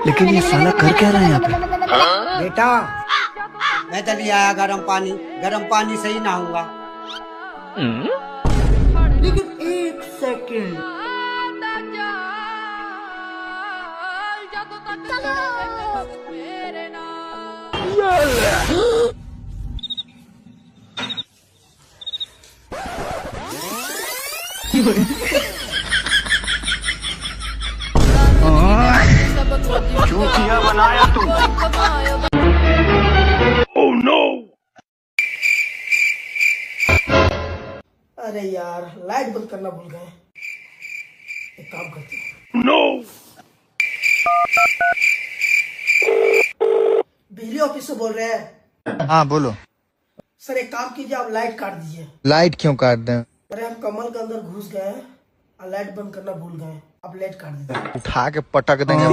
लेकिन ये साला कर क्या रहा है यहाँ पे? बेटा मैं तो नहीं आया गर्म पानी से ही नहाऊंगा। लेकिन एक सेकंड, चूतिया बनाया तू। Oh no! अरे यार लाइट बंद करना भूल गए। एक काम करते हैं। नो! बिजली ऑफिस से बोल रहे हैं? हाँ बोलो। सर एक काम कीजिए, आप लाइट काट दीजिए। लाइट क्यों काट दें? अरे हम कमल के अंदर घुस गए और लाइट बंद करना भूल गए, अब लाइट काट दीजिए। उठा के पटक देंगे।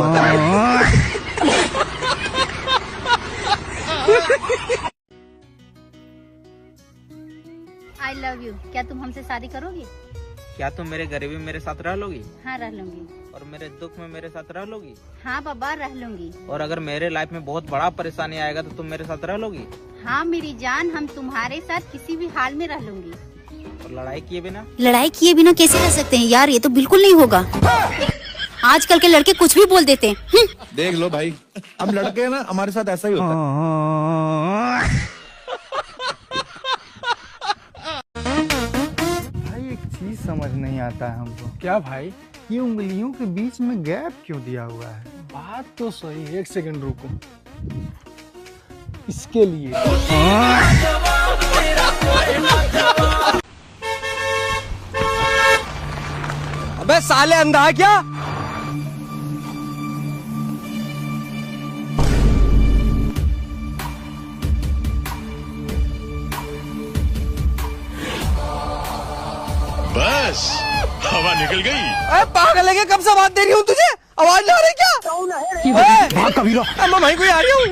I love you. क्या तुम हमसे शादी करोगी? क्या तुम मेरे गरीबी में मेरे साथ रह लोगी? हाँ रह लूंगी। और मेरे दुख में मेरे साथ रह लोगी? हाँ बाबा रह लूंगी। और अगर मेरे लाइफ में बहुत बड़ा परेशानी आएगा तो तुम मेरे साथ रह लोगी? हाँ मेरी जान, हम तुम्हारे साथ किसी भी हाल में रह लूंगी। और लड़ाई किए बिना? लड़ाई किए बिना कैसे रह सकते हैं यार, ये तो बिल्कुल नहीं होगा। आजकल के लड़के कुछ भी बोल देते हैं। देख लो भाई, हम लड़के ना हमारे साथ ऐसा ही होता है। भाई एक चीज समझ नहीं आता है हमको। क्या भाई? ये उंगलियों के बीच में गैप क्यों दिया हुआ है? बात तो सही, एक सेकंड रुको। इसके लिए अबे साले अंधा क्या? बस हवा निकल गई। अरे पागल है क्या? कब से बात दे रही हूँ तुझे, आवाज ना आ रही क्या? मैं वहीं को आ रही हूँ।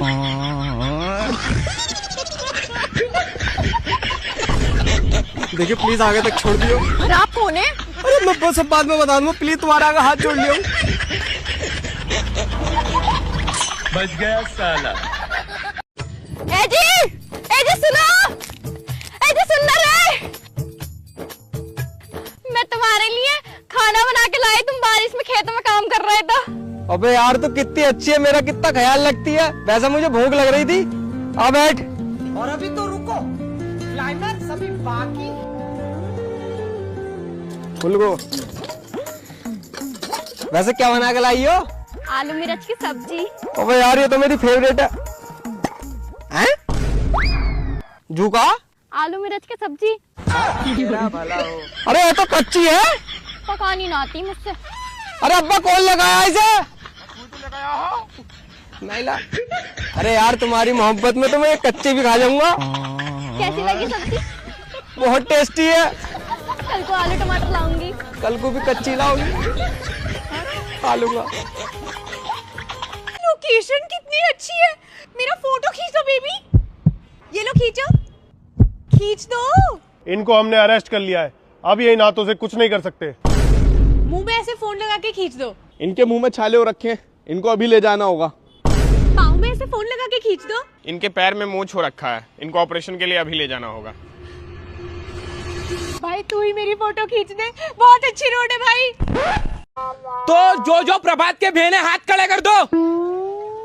देखिए प्लीज आगे तक छोड़ दियो। अरे आप कौन है? अरे मैं वो सब बाद में बता दूंगा, प्लीज तुम्हारा आगे हाथ जोड़ लियो। बच गया साला। एजी सुनो, एजी सुन ना रे। मैं तुम्हारे लिए खाना बना के लाई, तुम बारिश में खेत में काम कर रहे थे। अबे यार तू कितनी अच्छी है, मेरा कितना ख्याल रखती है। वैसे मुझे भूख लग रही थी। आ बैठ। और अभी तो रुको, क्लाइमैक्स अभी बाकी। खुल गो। वैसे क्या बना के लाई हो? आलू मिर्च की सब्जी। अबे यार ये तो मेरी फेवरेट है। हैं? झुका? आलू मिर्च की सब्जी। भला हो। अरे ये तो कच्ची है, पकानी ना आती मुझसे। अरे अब्बा कौन लगाया इसे? नहीं ला। अरे यार तुम्हारी मोहब्बत में तो मैं कच्चे भी खा जाऊंगा। कैसी लगी सब्जी? बहुत टेस्टी है। कल को आलू टमाटर लाऊंगी। कल को भी कच्ची लाऊंगी, खा लूंगा। लोकेशन कितनी अच्छी है, मेरा फोटो खींच दो बेबी। ये लो खींचो, खींच दो। इनको हमने अरेस्ट कर लिया है, अब ये इन हाथों से कुछ नहीं कर सकते। मुंह में ऐसे फोन लगा के खींच दो। इनके मुंह में छाले हो रखे हैं, इनको अभी ले जाना होगा। पाँव में ऐसे फोन लगा के खींच दो। इनके पैर में मोच हो रखा है, इनको ऑपरेशन के लिए अभी ले जाना होगा। भाई तू ही मेरी फोटो खींच दे, बहुत अच्छी रोड है भाई। तो जो जो प्रभात के फैन है हाथ खड़े कर दो।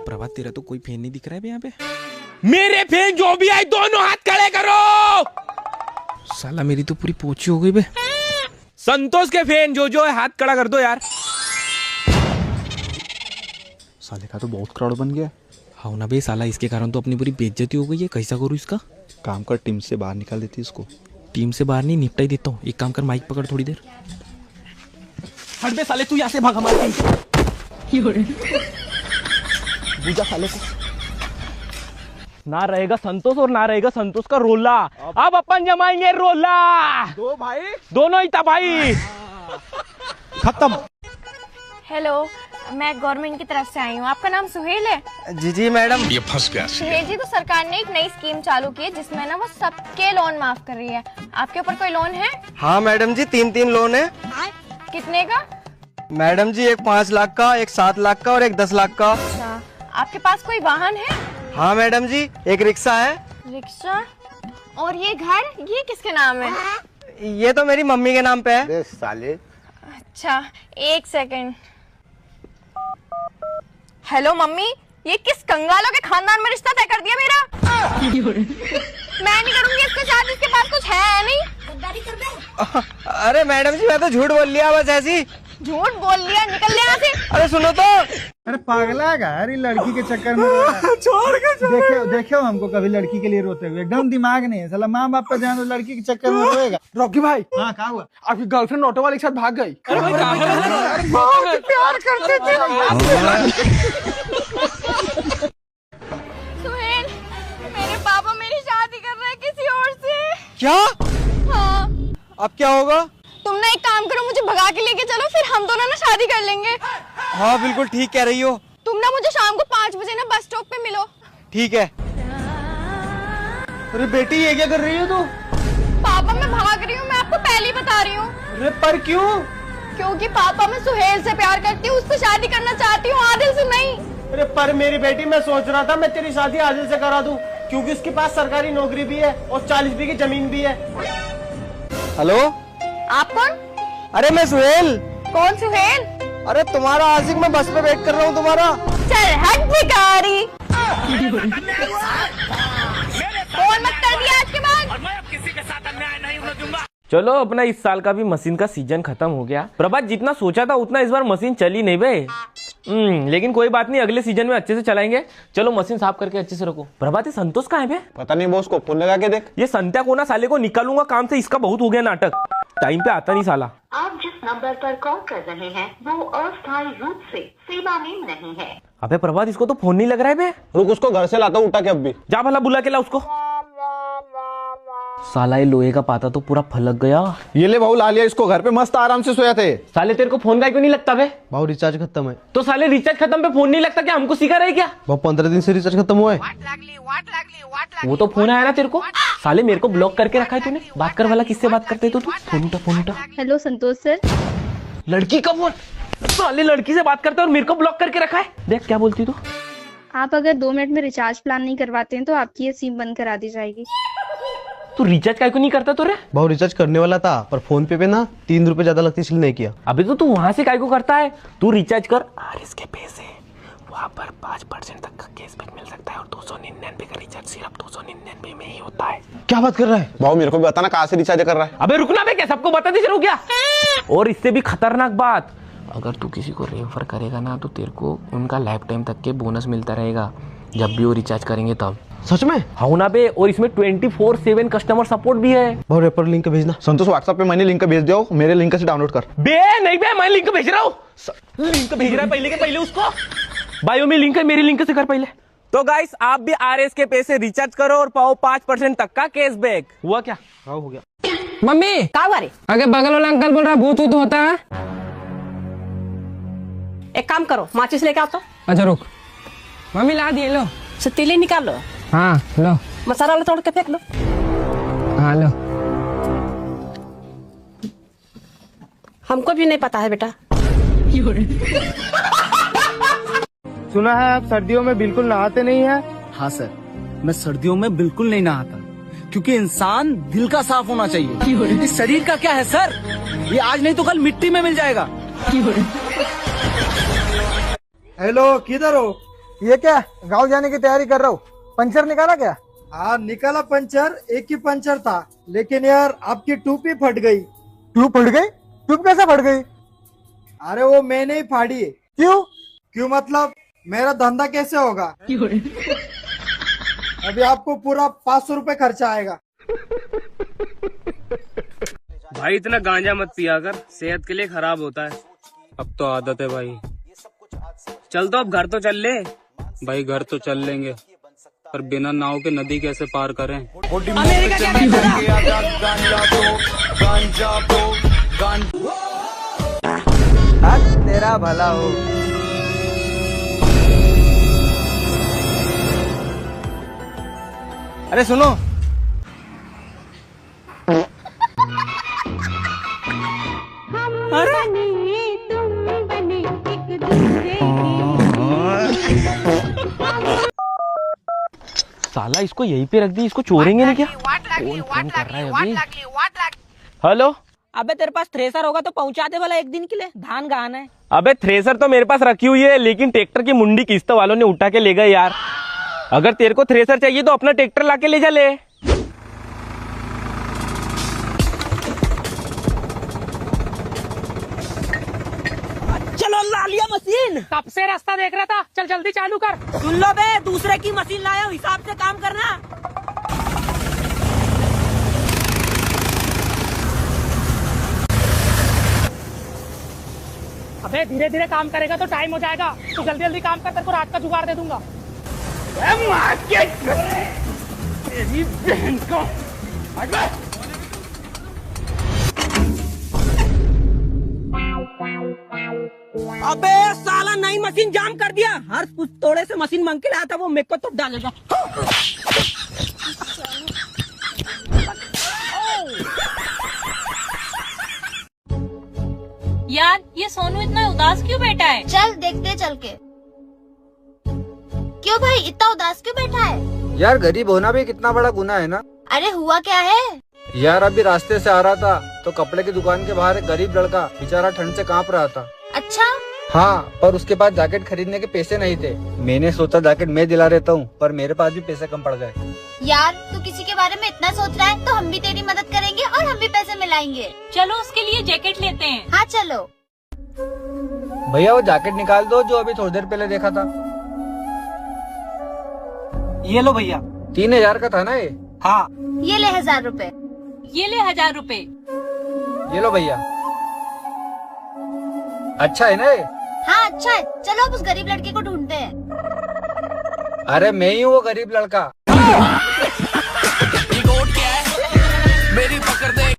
प्रभात तेरा तो कोई फैन नहीं दिख रहा है यहाँ पे। मेरे फैन जो भी आए दोनों हाथ खड़े करो। साला मेरी तो पूरी पोची हो गई बे। संतोष के फैन जो है हाथ खड़ा कर दो यार। साले का तो बहुत क्राउड बन गया। हाँ ना बे साला, इसके कारण तो अपनी पूरी बेइज्जती हो गई है। कैसा करूँ इसका? काम कर, टीम से बाहर निकाल देती इसको। टीम से बाहर नहीं, निपटा ही देता हूँ। एक काम कर, माइक पकड़ थोड़ी देर। हट बे साले, तू यहाँ से भाग हमारे टीम से। बुझा साले को। ना रहेगा संतोष और ना रहेगा संतोष का रोला। अब अपन जमाएंगे रोला। दो भाई, दोनों ही तबाही खत्म। हेलो, मैं गवर्नमेंट की तरफ से आई हूँ। आपका नाम सुहेल है? जी जी मैडम। ये फंस गया। सुहेल जी, तो सरकार ने एक नई स्कीम चालू की है जिसमें ना वो सबके लोन माफ कर रही है। आपके ऊपर कोई लोन है? हाँ मैडम जी, 3 लोन है। कितने का? मैडम जी, एक 5 लाख का, एक 7 लाख का और एक 10 लाख का। अच्छा, आपके पास कोई वाहन है? हाँ मैडम जी, एक रिक्शा है। रिक्शा? और ये घर, ये किसके नाम है? ये तो मेरी मम्मी के नाम पे है। साले अच्छा, एक सेकंड। हेलो मम्मी, ये किस कंगालों के खानदान में रिश्ता तय कर दिया मेरा? मैं नहीं करूंगी इसके साथ, इसके पास कुछ है नहीं। अरे मैडम जी, मैं तो झूठ बोल लिया बस ऐसी। झूठ बोल लिया, निकल ले यहाँ से। अरे सुनो तो। अरे पागला है यार, ये लड़की के चक्कर में देखो हमको कभी लड़की के लिए रोते हुए, एकदम दिमाग नहीं है साला। माँ बाप का ध्यान लड़की के चक्कर में रोएगा। रॉकी भाई, हाँ क्या हुआ? आपकी गर्लफ्रेंड ऑटो वाले के साथ भाग गई। प्यार करते थे। सुहेल, मेरे पापा मेरी शादी कर रहे हैं किसी और से। क्या? हाँ। अब क्या होगा? तुम ना एक काम करो, मुझे भगा के लेके चलो, फिर हम दोनों ना शादी कर लेंगे। हाँ बिल्कुल ठीक कह रही हो। तुम ना मुझे शाम को 5 बजे ना बस स्टॉप पे मिलो। ठीक है। अरे बेटी, ये क्या कर रही है तू? पापा मैं भाग रही हूँ, मैं आपको पहले ही बता रही हूँ। अरे पर क्यों? क्योंकि पापा मैं सुहेल से प्यार करती हूँ, उससे शादी करना चाहती हूँ, आदिल से नहीं। अरे पर मेरी बेटी, मैं सोच रहा था मैं तेरी शादी आदिल से करा दूं, क्योंकि उसके पास सरकारी नौकरी भी है और 40 बीघे की जमीन भी है। हेलो, आप कौन? अरे मैं सुहेल। कौन सुहेल? अरे तुम्हारा आशिक, मैं बस पे वेट कर रहा हूँ तुम्हारा। चल हट भिखारी। फोन मत कर दिया आज के बाद। चलो, अपना इस साल का भी मशीन का सीजन खत्म हो गया। प्रभात, जितना सोचा था उतना इस बार मशीन चली नहीं बे। लेकिन कोई बात नहीं, अगले सीजन में अच्छे से चलाएंगे। चलो मशीन साफ करके अच्छे से रखो। प्रभात, ये संतोष कहाँ है बे? पता नहीं बॉस को फोन लगा के देख। ये संत्या को ना साले को निकालूंगा काम से, इसका बहुत हो गया नाटक। टाइम पे आता नहीं साला। आप जिस नंबर पर कॉल कर रहे हैं वो अस्थायी रूप से सेवा में नहीं है। अबे प्रभात, इसको तो फोन नहीं लग रहा है बे। रुक, उसको घर से लाता हूँ उठा के अब भी। जा भला बुला के ला उसको। साला ये लोहे का पाता तो पूरा फलक गया। ये ले भाऊ, ला लिया इसको, घर पे मस्त आराम से सोया थे। साले तेरे को फोन का क्यों नहीं लगता बे? भाऊ रिचार्ज खत्म है। तो साले रिचार्ज खत्म पे फोन नहीं लगता क्या? हमको सिखा रहे क्या? भाऊ 15 दिन से रिचार्ज खत्म हुआ है। वो तो फोन आया ना तेरे को। साले मेरे को ब्लॉक करके रखा है तूने। बात कर वाला, किससे बात करते तो तू? फोन उठा, फोन उठा। हेलो संतोष सर। लड़की का फोन। साले लड़की से बात करते और मेरे को ब्लॉक करके रखा है। देख क्या बोलती तू। आप अगर 2 मिनट में रिचार्ज प्लान नहीं करवाते हैं तो आपकी ये सिम बंद करा दी जाएगी। तू रिचार्ज काय को नहीं करता तो रे? भाऊ रिचार्ज करने वाला था, पर फोन पे ना 3 रुपए ज्यादा लगती इसलिए नहीं किया। अबे तो तू वहां से काय को करता है? तू रिचार्ज कर और इसके पैसे वहाँ पर 5% तक का कैशबैक मिल सकता है, और 299 का रिचार्ज सिर्फ 299 में ही होता है। क्या बात कर रहा है? भाऊ मेरे को भी बताना कहाँ से रिचार्ज कर रहा है। अबे रुकना बे, क्या सबको बताते चलो क्या? और इससे भी खतरनाक बात, अगर तू किसी को रेफर करेगा ना तो तेरे को उनका लाइफ टाइम तक के बोनस मिलता रहेगा जब भी वो रिचार्ज करेंगे तब। सच में? हाँ ना बे, और इसमें 24/7 कस्टमर सपोर्ट भी है। भाऊ रेफर लिंक भेजना। संतोष व्हाट्सएप पे मैंने लिंक भेज दिया, मेरे लिंक से डाउनलोड कर। बे नहीं बे, मैं लिंक भेज रहा हूँ। लिंक भेज रहा है पहले के पहले उसको। बायो में लिंक है, मेरी लिंक से कर पहले। तो गाइस, आप भी RS के पैसे रिचार्ज करो और पाओ 5% तक का कैशबैक। हुआ क्या? हाँ हो गया। मम्मी, क्या हुआ रे? अगर बगल वाला अंकल बोल रहा भूत वूत होता है। एक काम करो, माचिस लेके आओ तो। अच्छा रुक, मम्मी ला दिए, लो सतीले निकाल लो, हाँ लो, मसाला वाला तोड़ के फेंक लो। हाँ लो। हमको भी नहीं पता है बेटा। सुना है आप सर्दियों में बिल्कुल नहाते नहीं है? हाँ सर, मैं सर्दियों में बिल्कुल नहीं नहाता, क्योंकि इंसान दिल का साफ होना चाहिए। इस शरीर का क्या है सर, ये आज नहीं तो कल मिट्टी में मिल जाएगा। हेलो, किधर हो? ये क्या गांव जाने की तैयारी कर रहा हूँ। पंचर निकाला क्या? हाँ निकाला पंचर, एक ही पंचर था, लेकिन यार आपकी ट्यूब ही फट गई। ट्यूब फट गई? ट्यूब कैसे फट गई? अरे वो मैंने ही फाड़ी है। क्यों? क्यों मतलब मेरा धंधा कैसे होगा? अभी आपको पूरा 500 रुपए खर्चा आएगा। भाई इतना गांजा मत पिया कर, सेहत के लिए खराब होता है। अब तो आदत है भाई। चल तो अब घर तो चल ले। भाई घर तो चल लेंगे, पर बिना नाव के नदी कैसे पार करें? तेरा भला हो। अरे सुनो, तुम बने एक दूसरे साला इसको यहीं पे रख दी, इसको चोरेंगे नहीं क्या? कौन फोन कर रहा है अभी? हेलो। अबे तेरे पास थ्रेसर होगा तो पहुंचा दे वाला एक दिन के लिए, धान गाना है। अबे थ्रेसर तो मेरे पास रखी हुई है, लेकिन ट्रैक्टर की मुंडी किस्त वालों ने उठा के ले गए यार। अगर तेरे को थ्रेसर चाहिए तो अपना ट्रैक्टर लाके ले जा ले। चलो ला लिया मशीन। कब से रास्ता देख रहा था, चल जल्दी चालू कर। सुन लो बे, दूसरे की मशीन लाया हूं, हिसाब से काम करना। अबे धीरे धीरे काम करेगा तो टाइम हो जाएगा, तो जल्दी जल्दी काम कर, तेरे को रात का जुगाड़ दे दूंगा। तेरी बहन को अबे साला नई मशीन जाम कर दिया। हर कुछ तोड़े से मशीन मांग के लाया था, वो मेरे को तो डालेगा। यार ये सोनू इतना उदास क्यों बैठा है? चल देखते चल के। क्यों भाई इतना उदास क्यों बैठा है? यार गरीब होना भी कितना बड़ा गुनाह है ना। अरे हुआ क्या है? यार अभी रास्ते से आ रहा था तो कपड़े की दुकान के बाहर एक गरीब लड़का बेचारा ठंड से कांप रहा था। अच्छा। हाँ, पर उसके पास जैकेट खरीदने के पैसे नहीं थे। मैंने सोचा जैकेट मैं दिला देता हूँ, पर मेरे पास भी पैसे कम पड़ गए। यार तू किसी के बारे में इतना सोच रहा है तो हम भी तेरी मदद करेंगे और हम भी पैसे मिलाएंगे। चलो उसके लिए जैकेट लेते हैं। हाँ चलो। भैया वो जैकेट निकाल दो जो अभी थोड़ी देर पहले देखा था। ये लो भैया। 3000 का था ना ये? हाँ। ये ले 1000 रुपए। ये ले 1000 रुपए। ये लो भैया। अच्छा है ना ये? हाँ अच्छा है। चलो अब उस गरीब लड़के को ढूंढते हैं। अरे मैं ही हूँ वो गरीब लड़का। मेरी पकड़ दे।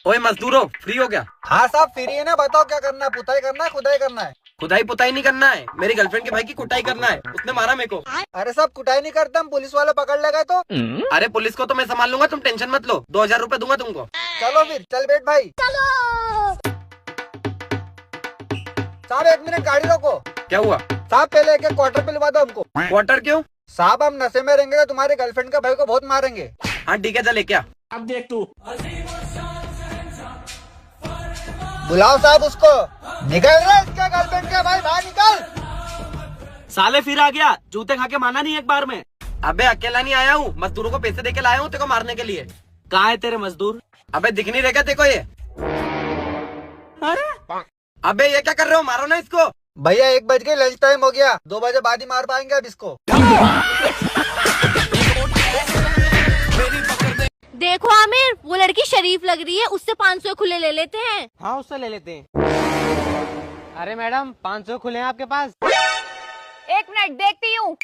ओए मजदूरों, फ्री हो गया? हाँ साहब फ्री है ना, बताओ क्या करना है? पुताई करना है, खुदाई करना है? खुदाई पुताई नहीं करना है, मेरी गर्लफ्रेंड के भाई की कुटाई करना है, उसने मारा मेरे को। अरे साहब कुटाई नहीं करता, हम पुलिस वाले पकड़ ले गए तो। अरे पुलिस को तो मैं संभाल लूंगा, तुम टेंशन मत लो, 2000 रुपए दूंगा तुमको। चलो फिर, चल बैठ भाई। चलो। साहब 1 मिनट गाड़ी रोको। क्या हुआ? साहब पहले एक क्वार्टर पिलवा दो हमको। क्वार्टर क्यों? साहब हम नशे में रहेंगे तो तुम्हारे गर्लफ्रेंड का भाई को बहुत मारेंगे। हाँ ठीक है, चले क्या? अब देख तू। बुलाओ साहब उसको। निकल रहा है इसका गर्लफ्रेंड का भाई, बाहर निकल। साले फिर आ गया, जूते खा के माना नहीं एक बार में। अबे अकेला नहीं आया हूँ, मजदूरों को पैसे देके लाया हूँ तेरे को मारने के लिए। कहाँ है तेरे मजदूर? अबे दिख नहीं रहेगा तेरे को ये? अरे अबे ये क्या कर रहे हो, मारो ना इसको। भैया 1 बज गए, लंच टाइम हो गया, 2 बजे बाद ही मार पाएंगे अब इसको। देखो आमिर, वो लड़की शरीफ लग रही है, उससे 500 खुले ले लेते हैं। हाँ उससे ले लेते हैं। अरे मैडम 500 खुले हैं आपके पास? 1 मिनट देखती हूँ।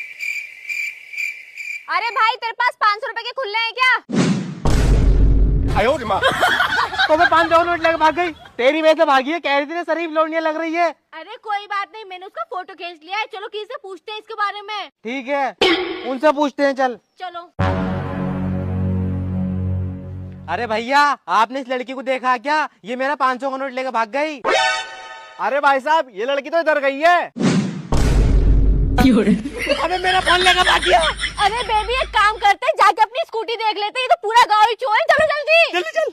अरे भाई तेरे पास 500 रुपए के खुले हैं क्या? तो मैं 500 नोट लेकर भाग गई, तेरी वजह से भागी है, कह रही थी ना शरीफ लौंडिया लग रही है। अरे कोई बात नहीं, मैंने उसका फोटो खींच लिया है। चलो किसी से पूछते हैं इसके बारे में। ठीक है उनसे पूछते हैं, चल। चलो। अरे भैया आपने इस लड़की को देखा क्या? ये मेरा 500 का नोट लेकर भाग गई। अरे भाई साहब ये लड़की तो इधर गई है। अबे मेरा फोन लेकर भाग गया। अरे बेबी एक काम करते हैं, जाके अपनी स्कूटी देख लेते हैं, ये तो पूरा गाँव ही चोर है। चलो जल्दी जल्दी चल।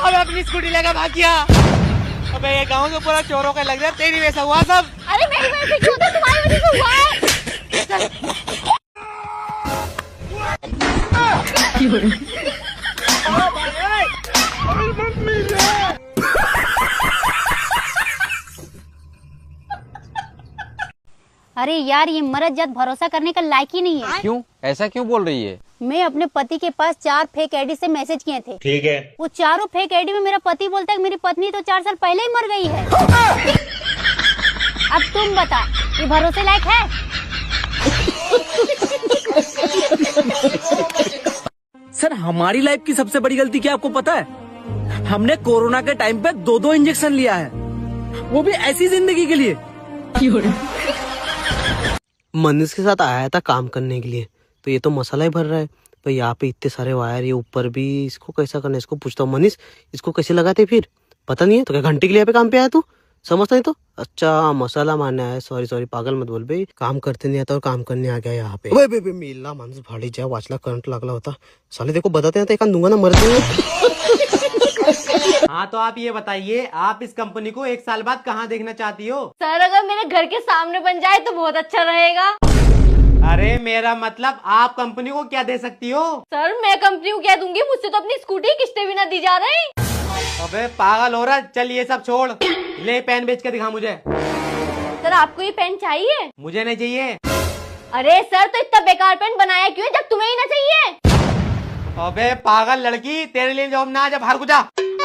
अबे अपनी स्कूटी लेकर भाग गया। अबे ये गाँव के पूरा चोरों का लग रहा है, तेरी वजह से हुआ सब। अरे मेरी वजह से क्यों? तो तुम्हारी वजह से हुआ है। अरे यार ये मर्द जात भरोसा करने का लायक ही नहीं है। क्यों? ऐसा क्यों बोल रही है? मैं अपने पति के पास 4 फेक आईडी से मैसेज किए थे। ठीक है। वो चारों फेक आईडी में मेरा पति बोलता है कि मेरी पत्नी तो 4 साल पहले ही मर गई है। अब तुम बता, ये भरोसे लायक है? सर हमारी लाइफ की सबसे बड़ी गलती क्या आपको पता है? हमने कोरोना के टाइम पे 2-2 इंजेक्शन लिया है, वो भी ऐसी जिंदगी के लिए। मनीष के साथ आया था काम करने के लिए, तो ये तो मसाला ही भर रहा है। तो यहाँ पे इतने सारे वायर, ये ऊपर भी, इसको कैसा करना है? इसको पूछता हूँ, मनीष इसको कैसे लगाते फिर? पता नहीं है तो क्या घंटे के लिए यहाँ पे काम पे आया तू? समझता नहीं तो अच्छा मसाला मारने आया। सॉरी सॉरी, पागल मत बोल बे, काम करते नहीं आता और काम करने आ गया यहाँ पे। बे बे बे मेला माणूस भाडी ज्या वाचला करंट लागला होता साले, देखो बताते हैं तो एक दूंगा ना, मर जाएंगे। हाँ तो आप ये बताइए, आप इस कंपनी को 1 साल बाद कहाँ देखना चाहती हो? सर अगर मेरे घर के सामने बन जाए तो बहुत अच्छा रहेगा। अरे मेरा मतलब आप कंपनी को क्या दे सकती हो? सर मैं कंपनी को क्या दूंगी, मुझसे तो अपनी स्कूटी की किस्तें भी ना दी जा रही। अबे पागल हो रहा, चल ये सब छोड़, ले पेन बेच के दिखा मुझे। सर आपको ये पेन चाहिए? मुझे नहीं चाहिए। अरे सर तो इतना बेकार पेन बनाया क्यों है जब तुम्हें ही ना चाहिए? अबे पागल लड़की, तेरे लिए जॉब ना, जब बाहर को जा।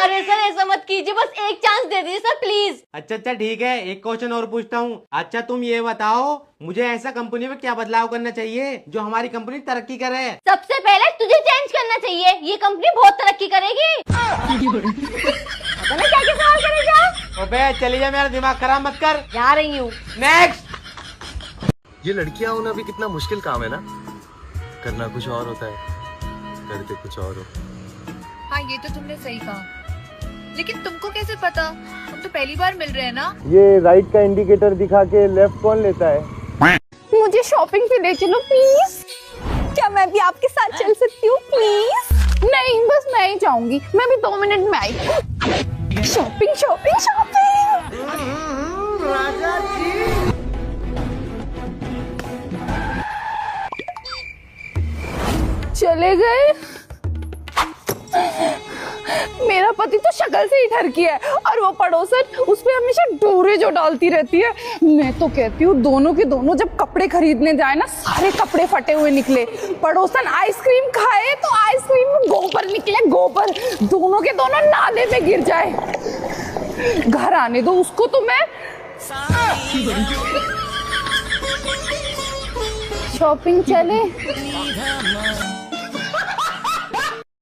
अरे सर ऐसा मत कीजिए, बस एक चांस दे दीजिए सर प्लीज। अच्छा अच्छा ठीक है, एक क्वेश्चन और पूछता हूँ। अच्छा तुम ये बताओ, मुझे ऐसा कंपनी में क्या बदलाव करना चाहिए जो हमारी कंपनी तरक्की करे? सबसे पहले तुझे चेंज करना चाहिए, ये कंपनी बहुत तरक्की करेगी। क्या क्या सवाल करे जा? अबे चली जा, मेरा दिमाग खराब मत कर। जा रही हूँ। नेक्स्ट। ये लड़कियां होना भी कितना मुश्किल काम है ना, करना कुछ और होता है, करते कुछ और हो। हाँ ये तो तुमने सही कहा, लेकिन तुमको कैसे पता? हम तो पहली बार मिल रहे हैं ना। ये राइट का इंडिकेटर दिखा के लेफ्ट कौन लेता है? मुझे शॉपिंग पे ले चलो प्लीज। क्या मैं भी आपके साथ चल सकती हूँ प्लीज? नहीं बस मैं ही जाऊंगी, मैं भी 2 मिनट में आई। Shopping shopping shopping. Raja ji चले गए। मेरा पति तो शक्ल से ही ठरकी है और वो पड़ोसन उस पे हमेशा डोरे जो डालती रहती है। मैं तो कहती हूँ दोनों के दोनों जब कपड़े खरीदने जाए ना, सारे कपड़े फटे हुए निकले। पड़ोसन आइसक्रीम खाए तो आइसक्रीम में गोबर निकले, गोबर। दोनों के दोनों नाले में गिर जाए। घर आने दो उसको तो मैं। शॉपिंग चले।